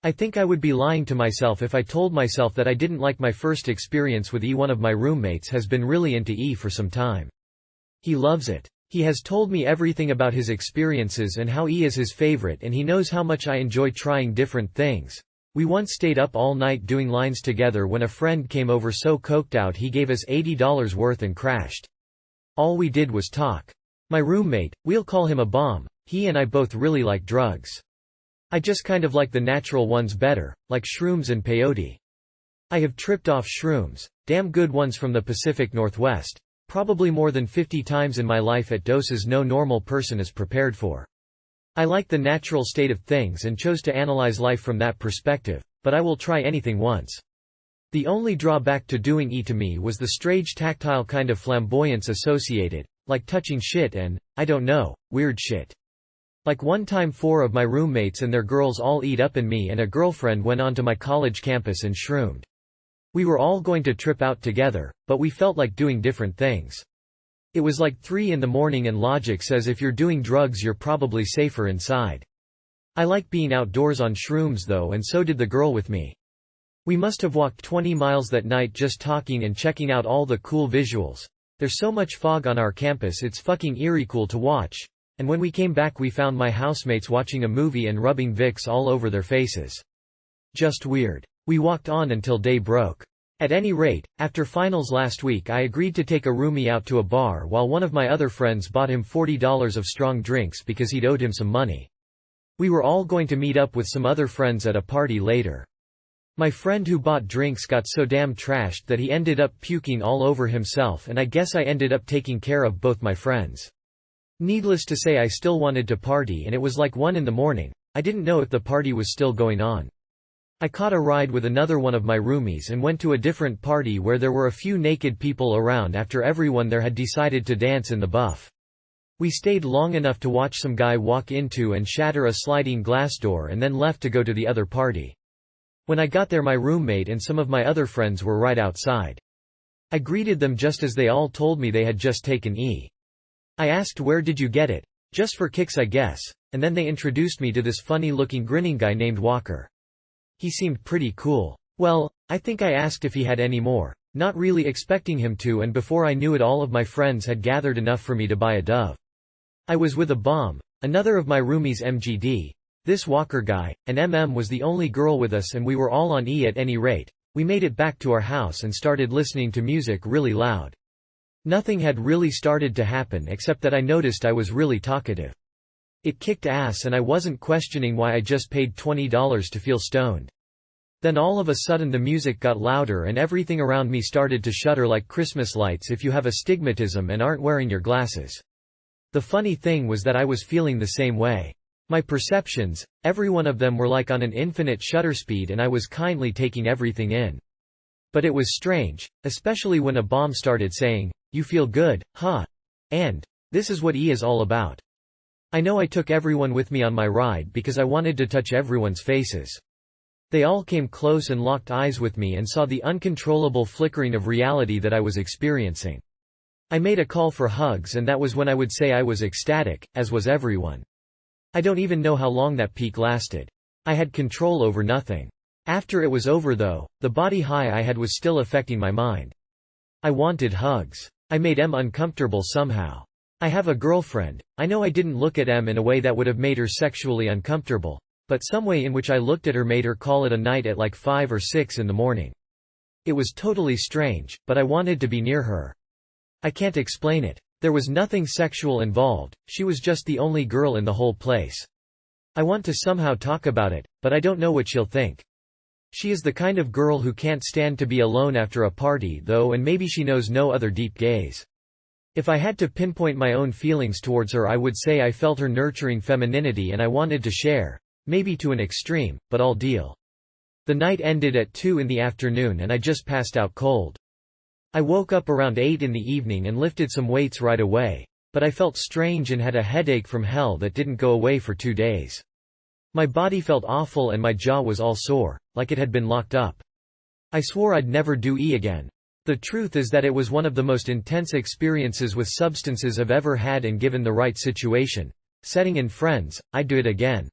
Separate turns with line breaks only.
I think I would be lying to myself if I told myself that I didn't like my first experience with E. One of my roommates has been really into E for some time. He loves it. He has told me everything about his experiences and how E is his favorite, and he knows how much I enjoy trying different things. We once stayed up all night doing lines together when a friend came over so coked out he gave us $80 worth and crashed. All we did was talk. My roommate, we'll call him a bomb, he and I both really like drugs. I just kind of like the natural ones better, like shrooms and peyote. I have tripped off shrooms, damn good ones from the Pacific Northwest, probably more than 50 times in my life at doses no normal person is prepared for. I like the natural state of things and chose to analyze life from that perspective, but I will try anything once. The only drawback to doing E to me was the strange tactile kind of flamboyance associated, like touching shit and, I don't know, weird shit. Like one time 4 of my roommates and their girls all eat up and me and a girlfriend went onto my college campus and shroomed. We were all going to trip out together, but we felt like doing different things. It was like 3 in the morning and logic says if you're doing drugs you're probably safer inside. I like being outdoors on shrooms though, and so did the girl with me. We must have walked 20 miles that night just talking and checking out all the cool visuals. There's so much fog on our campus it's fucking eerie cool to watch. And when we came back we found my housemates watching a movie and rubbing Vicks all over their faces. Just weird. We walked on until day broke. At any rate, after finals last week I agreed to take a roomie out to a bar while one of my other friends bought him $40 of strong drinks because he'd owed him some money. We were all going to meet up with some other friends at a party later. My friend who bought drinks got so damn trashed that he ended up puking all over himself, and I guess I ended up taking care of both my friends. Needless to say I still wanted to party and it was like 1 in the morning. I didn't know if the party was still going on. I caught a ride with another one of my roomies and went to a different party where there were a few naked people around after everyone there had decided to dance in the buff. We stayed long enough to watch some guy walk into and shatter a sliding glass door and then left to go to the other party. When I got there my roommate and some of my other friends were right outside. I greeted them just as they all told me they had just taken E. I asked where did you get it? Just for kicks I guess, and then they introduced me to this funny-looking grinning guy named Walker. He seemed pretty cool. Well, I think I asked if he had any more, not really expecting him to, and before I knew it all of my friends had gathered enough for me to buy a Dove. I was with a bomb, another of my roomies MGD, this Walker guy, and MM was the only girl with us and we were all on E at any rate. We made it back to our house and started listening to music really loud. Nothing had really started to happen except that I noticed I was really talkative. It kicked ass and I wasn't questioning why I just paid $20 to feel stoned. Then all of a sudden the music got louder and everything around me started to shudder like Christmas lights if you have astigmatism and aren't wearing your glasses. The funny thing was that I was feeling the same way. My perceptions, every one of them were like on an infinite shutter speed and I was kindly taking everything in. But it was strange, especially when a bomb started saying, "You feel good, huh? And this is what E is all about." I know I took everyone with me on my ride because I wanted to touch everyone's faces. They all came close and locked eyes with me and saw the uncontrollable flickering of reality that I was experiencing. I made a call for hugs and that was when I would say I was ecstatic, as was everyone. I don't even know how long that peak lasted. I had control over nothing. After it was over though, the body high I had was still affecting my mind. I wanted hugs. I made M uncomfortable somehow. I have a girlfriend. I know I didn't look at M in a way that would have made her sexually uncomfortable, but some way in which I looked at her made her call it a night at like 5 or 6 in the morning. It was totally strange, but I wanted to be near her. I can't explain it. There was nothing sexual involved, she was just the only girl in the whole place. I want to somehow talk about it, but I don't know what she'll think. She is the kind of girl who can't stand to be alone after a party though, and maybe she knows no other deep gays. If I had to pinpoint my own feelings towards her I would say I felt her nurturing femininity and I wanted to share, maybe to an extreme, but I'll deal. The night ended at 2 in the afternoon and I just passed out cold. I woke up around 8 in the evening and lifted some weights right away, but I felt strange and had a headache from hell that didn't go away for 2 days. My body felt awful and my jaw was all sore, like it had been locked up. I swore I'd never do E again. The truth is that it was one of the most intense experiences with substances I've ever had, and given the right situation, setting and friends, I'd do it again.